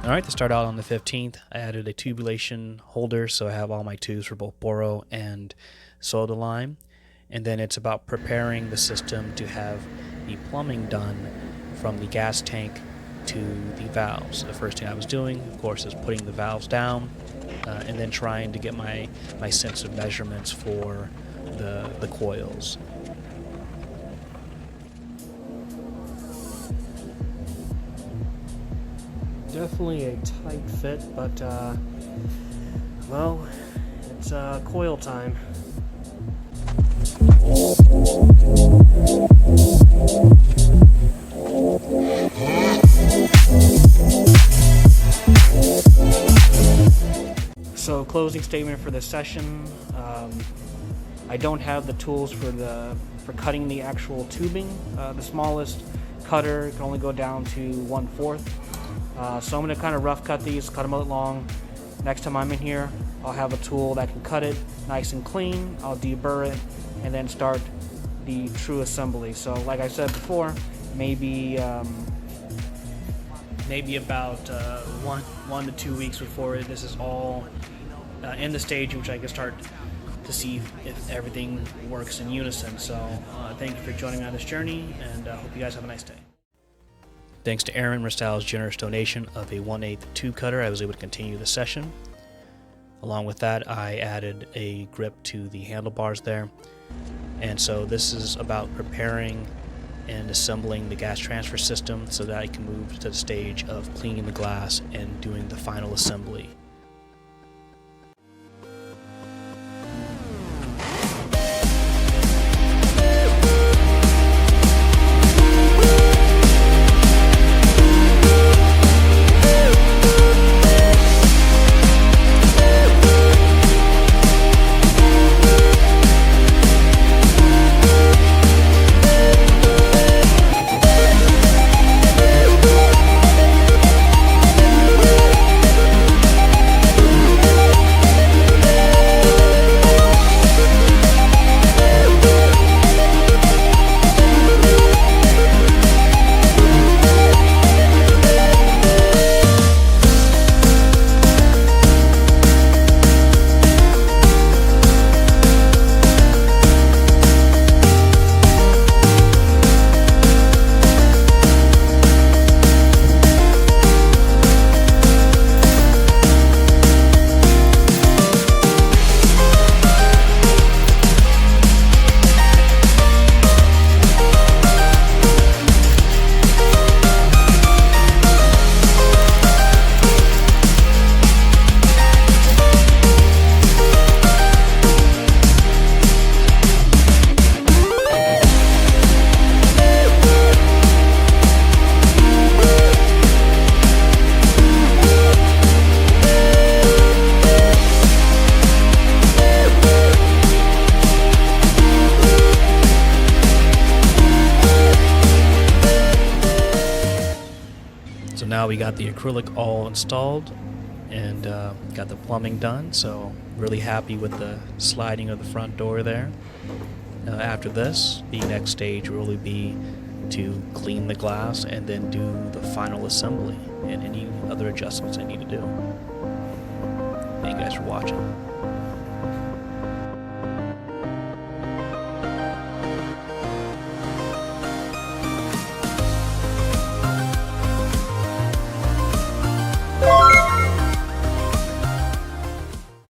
Alright, to start out on the 15th, I added a tubulation holder, so I have all my tubes for both boro and soda lime. And then it's about preparing the system to have the plumbing done from the gas tank to the valves. The first thing I was doing, of course, is putting the valves down and then trying to get my sense of measurements for the coils. Definitely a tight fit, but well, it's coil time. So, closing statement for this session. I don't have the tools for cutting the actual tubing. The smallest cutter can only go down to 1/4. So I'm going to kind of rough cut these, cut them out long. Next time I'm in here, I'll have a tool that can cut it nice and clean. I'll deburr it and then start the true assembly. So like I said before, maybe about 1 to 2 weeks before this is all in the stage in which I can start to see if everything works in unison. So thank you for joining me on this journey, and hope you guys have a nice day. Thanks to Aaron Ristau's generous donation of a 1/8 tube cutter, I was able to continue the session. Along with that, I added a grip to the handlebars there. And so this is about preparing and assembling the gas transfer system so that I can move to the stage of cleaning the glass and doing the final assembly. So now we got the acrylic all installed and got the plumbing done, so really happy with the sliding of the front door there. After this, the next stage will really be to clean the glass and then do the final assembly and any other adjustments I need to do. Thank you guys for watching.